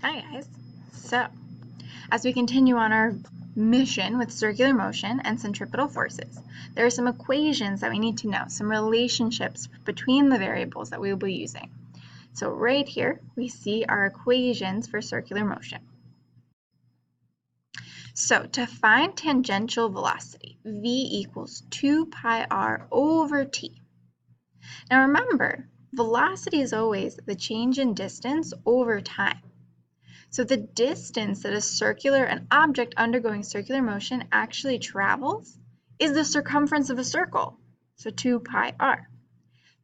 Hi guys. So, as we continue on our mission with circular motion and centripetal forces, there are some equations that we need to know, some relationships between the variables that we will be using. So right here, we see our equations for circular motion. So to find tangential velocity, v equals 2 pi r over t. Now remember, velocity is always the change in distance over time. So the distance that an object undergoing circular motion actually travels is the circumference of a circle, so 2 pi r.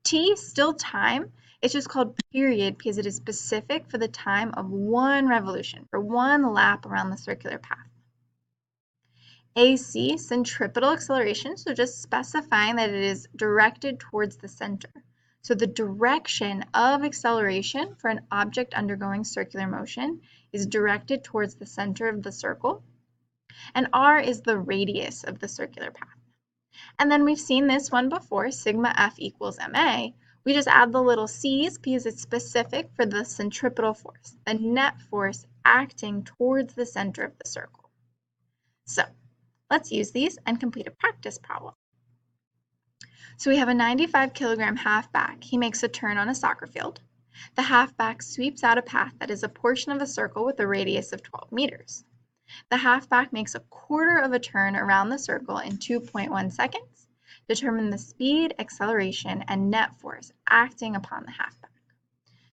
T is still time, it's just called period because it is specific for the time of one revolution, for one lap around the circular path. AC, centripetal acceleration, so just specifying that it is directed towards the center. So the direction of acceleration for an object undergoing circular motion is directed towards the center of the circle. And r is the radius of the circular path. And then we've seen this one before, sigma F equals ma. We just add the little c's because it's specific for the centripetal force, the net force acting towards the center of the circle. So let's use these and complete a practice problem. So we have a 95 kilogram halfback. He makes a turn on a soccer field. The halfback sweeps out a path that is a portion of a circle with a radius of 12 meters. The halfback makes a quarter of a turn around the circle in 2.1 seconds. Determine the speed, acceleration, and net force acting upon the halfback.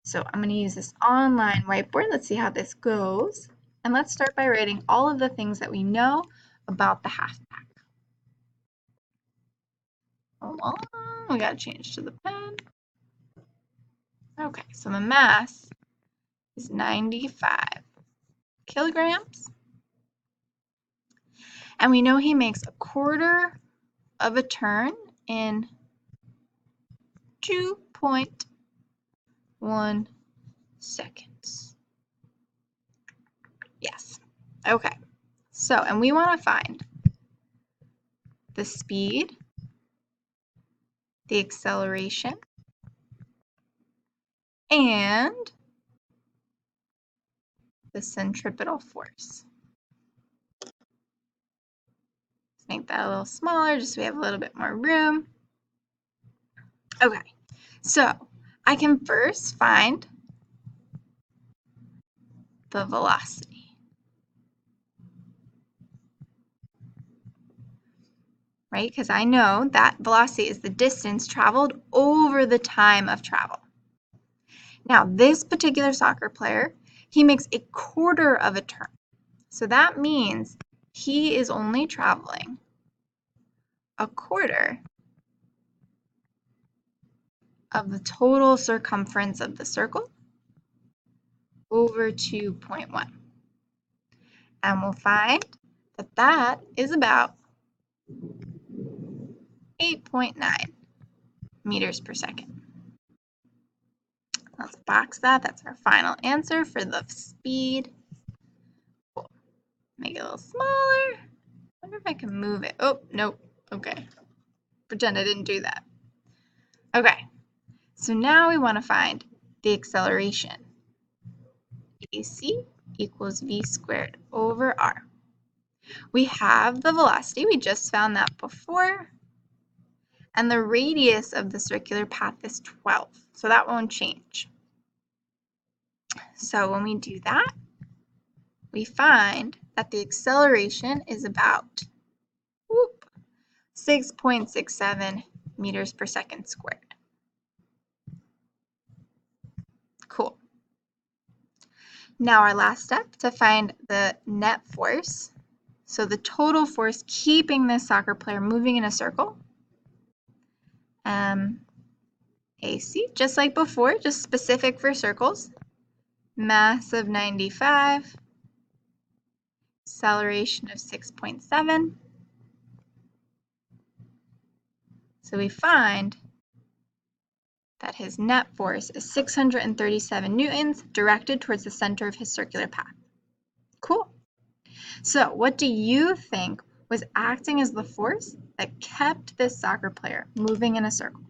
So I'm going to use this online whiteboard. Let's see how this goes. And let's start by writing all of the things that we know about the halfback. Hold on, we got to change to the pen. Okay, so the mass is 95 kilograms. And we know he makes a quarter of a turn in 2.1 seconds. Yes. Okay. So, and we want to find the speed, the acceleration, and the centripetal force. Let's make that a little smaller just so we have a little bit more room. Okay, so I can first find the velocity, right? Because I know that velocity is the distance traveled over the time of travel. Now, this particular soccer player, he makes a quarter of a turn. So that means he is only traveling a quarter of the total circumference of the circle over 2.1. And we'll find that that is about 8.9 meters per second. Let's box that. That's our final answer for the speed. Cool. Make it a little smaller. I wonder if I can move it. Oh, nope. Okay. Pretend I didn't do that. Okay. So now we want to find the acceleration. AC equals v squared over r. We have the velocity. We just found that before. And the radius of the circular path is 12. So that won't change. So when we do that, we find that the acceleration is about 6.67 meters per second squared. Cool. Now our last step to find the net force. So the total force keeping this soccer player moving in a circle. AC, just like before, just specific for circles. Mass of 95. Acceleration of 6.7. So we find that his net force is 637 newtons directed towards the center of his circular path. Cool. So what do you think was acting as the force that kept this soccer player moving in a circle?